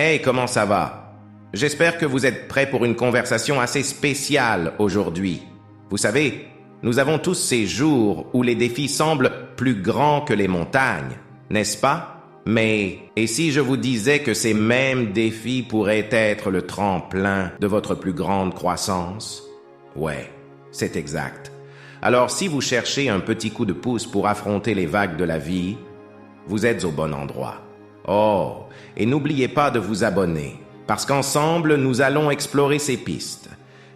Hey, comment ça va? J'espère que vous êtes prêts pour une conversation assez spéciale aujourd'hui. Vous savez, nous avons tous ces jours où les défis semblent plus grands que les montagnes, n'est-ce pas? Mais, et si je vous disais que ces mêmes défis pourraient être le tremplin de votre plus grande croissance? Ouais, c'est exact. Alors si vous cherchez un petit coup de pouce pour affronter les vagues de la vie, vous êtes au bon endroit. Oh, et n'oubliez pas de vous abonner, parce qu'ensemble, nous allons explorer ces pistes.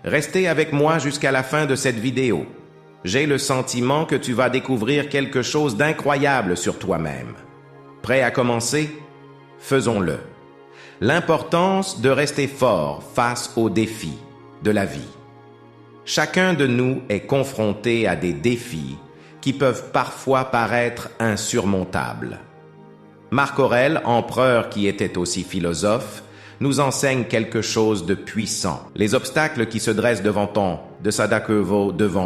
Restez avec moi jusqu'à la fin de cette vidéo. J'ai le sentiment que tu vas découvrir quelque chose d'incroyable sur toi-même. Prêt à commencer? Faisons-le. L'importance de rester fort face aux défis de la vie. Chacun de nous est confronté à des défis qui peuvent parfois paraître insurmontables. Marc Aurèle, empereur qui était aussi philosophe, nous enseigne quelque chose de puissant. Les obstacles qui se dressent devant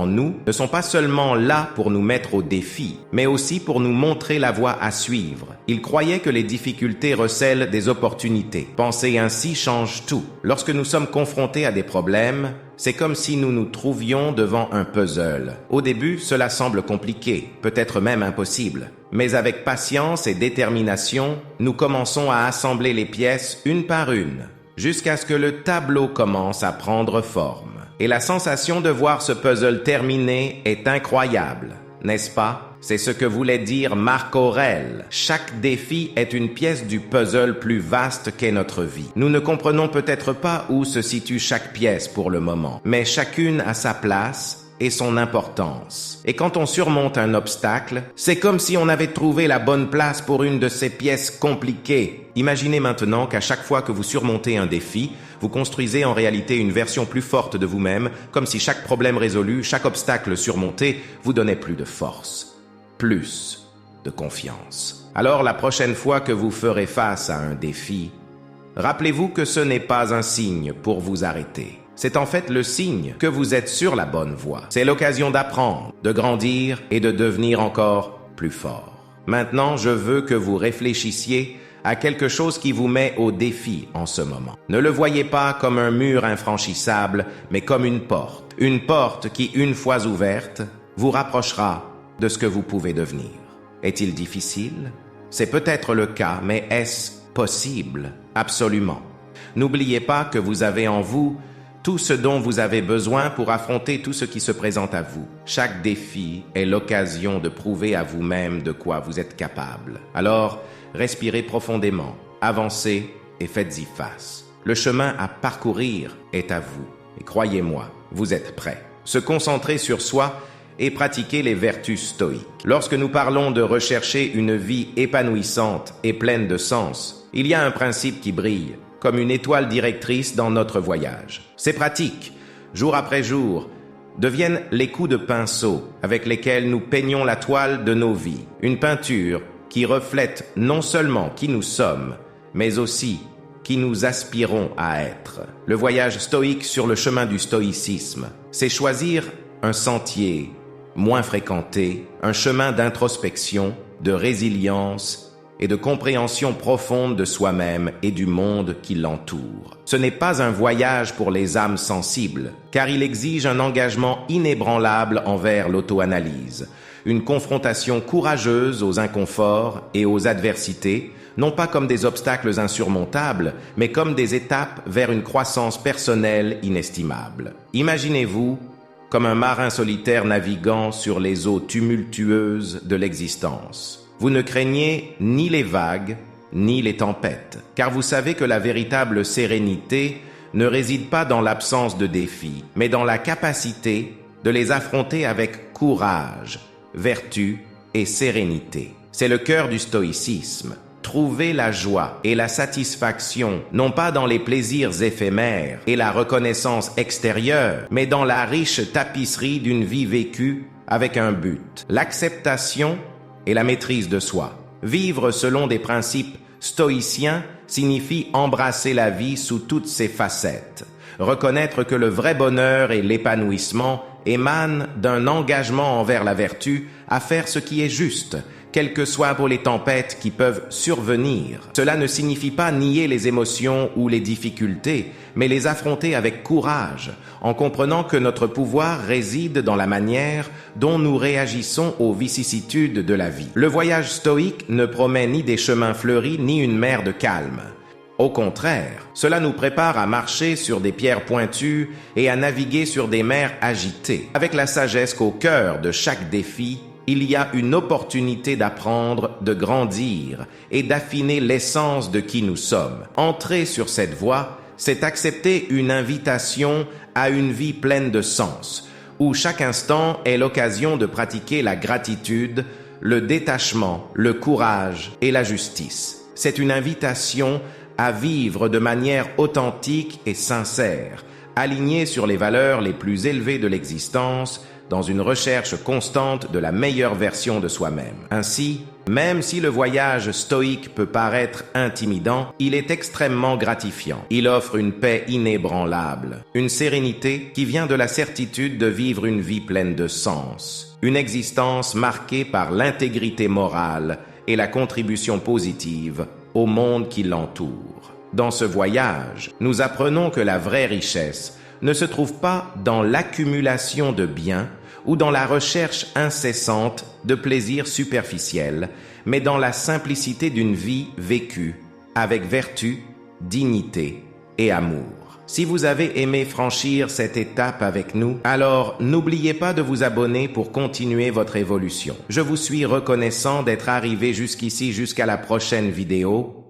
nous ne sont pas seulement là pour nous mettre au défi, mais aussi pour nous montrer la voie à suivre. Il croyait que les difficultés recèlent des opportunités. Penser ainsi change tout. Lorsque nous sommes confrontés à des problèmes, c'est comme si nous nous trouvions devant un puzzle. Au début, cela semble compliqué, peut-être même impossible. Mais avec patience et détermination, nous commençons à assembler les pièces une par une, jusqu'à ce que le tableau commence à prendre forme. Et la sensation de voir ce puzzle terminé est incroyable, n'est-ce pas? C'est ce que voulait dire Marc Aurèle. Chaque défi est une pièce du puzzle plus vaste qu'est notre vie. Nous ne comprenons peut-être pas où se situe chaque pièce pour le moment, mais chacune a sa place et son importance. Et quand on surmonte un obstacle, c'est comme si on avait trouvé la bonne place pour une de ces pièces compliquées. Imaginez maintenant qu'à chaque fois que vous surmontez un défi, vous construisez en réalité une version plus forte de vous-même, comme si chaque problème résolu, chaque obstacle surmonté vous donnait plus de force, plus de confiance. Alors la prochaine fois que vous ferez face à un défi, rappelez-vous que ce n'est pas un signe pour vous arrêter. C'est en fait le signe que vous êtes sur la bonne voie. C'est l'occasion d'apprendre, de grandir et de devenir encore plus fort. Maintenant, je veux que vous réfléchissiez à quelque chose qui vous met au défi en ce moment. Ne le voyez pas comme un mur infranchissable, mais comme une porte. Une porte qui, une fois ouverte, vous rapprochera de ce que vous pouvez devenir. Est-il difficile? C'est peut-être le cas, mais est-ce possible? Absolument. N'oubliez pas que vous avez en vous tout ce dont vous avez besoin pour affronter tout ce qui se présente à vous. Chaque défi est l'occasion de prouver à vous-même de quoi vous êtes capable. Alors, respirez profondément, avancez et faites-y face. Le chemin à parcourir est à vous. Et croyez-moi, vous êtes prêts. Se concentrer sur soi et pratiquer les vertus stoïques. Lorsque nous parlons de rechercher une vie épanouissante et pleine de sens, il y a un principe qui brille comme une étoile directrice dans notre voyage. Ces pratiques, jour après jour, deviennent les coups de pinceau avec lesquels nous peignons la toile de nos vies. Une peinture qui reflète non seulement qui nous sommes, mais aussi qui nous aspirons à être. Le voyage stoïque sur le chemin du stoïcisme, c'est choisir un sentier moins fréquenté, un chemin d'introspection, de résilience et de compréhension profonde de soi-même et du monde qui l'entoure. Ce n'est pas un voyage pour les âmes sensibles, car il exige un engagement inébranlable envers l'auto-analyse, une confrontation courageuse aux inconforts et aux adversités, non pas comme des obstacles insurmontables, mais comme des étapes vers une croissance personnelle inestimable. Imaginez-vous comme un marin solitaire naviguant sur les eaux tumultueuses de l'existence. Vous ne craignez ni les vagues, ni les tempêtes, car vous savez que la véritable sérénité ne réside pas dans l'absence de défis, mais dans la capacité de les affronter avec courage, vertu et sérénité. C'est le cœur du stoïcisme. Trouver la joie et la satisfaction, non pas dans les plaisirs éphémères et la reconnaissance extérieure, mais dans la riche tapisserie d'une vie vécue avec un but. L'acceptation et la maîtrise de soi. Vivre selon des principes stoïciens signifie embrasser la vie sous toutes ses facettes. Reconnaître que le vrai bonheur et l'épanouissement émanent d'un engagement envers la vertu à faire ce qui est juste, quelles que soient les tempêtes qui peuvent survenir. Cela ne signifie pas nier les émotions ou les difficultés, mais les affronter avec courage, en comprenant que notre pouvoir réside dans la manière dont nous réagissons aux vicissitudes de la vie. Le voyage stoïque ne promet ni des chemins fleuris, ni une mer de calme. Au contraire, cela nous prépare à marcher sur des pierres pointues et à naviguer sur des mers agitées. Avec la sagesse qu'au cœur de chaque défi, il y a une opportunité d'apprendre, de grandir et d'affiner l'essence de qui nous sommes. Entrer sur cette voie, c'est accepter une invitation à une vie pleine de sens, où chaque instant est l'occasion de pratiquer la gratitude, le détachement, le courage et la justice. C'est une invitation à vivre de manière authentique et sincère, alignée sur les valeurs les plus élevées de l'existence, dans une recherche constante de la meilleure version de soi-même. Ainsi, même si le voyage stoïque peut paraître intimidant, il est extrêmement gratifiant. Il offre une paix inébranlable, une sérénité qui vient de la certitude de vivre une vie pleine de sens, une existence marquée par l'intégrité morale et la contribution positive au monde qui l'entoure. Dans ce voyage, nous apprenons que la vraie richesse ne se trouve pas dans l'accumulation de biens ou dans la recherche incessante de plaisirs superficiels, mais dans la simplicité d'une vie vécue avec vertu, dignité et amour. Si vous avez aimé franchir cette étape avec nous, alors n'oubliez pas de vous abonner pour continuer votre évolution. Je vous suis reconnaissant d'être arrivé jusqu'ici jusqu'à la prochaine vidéo.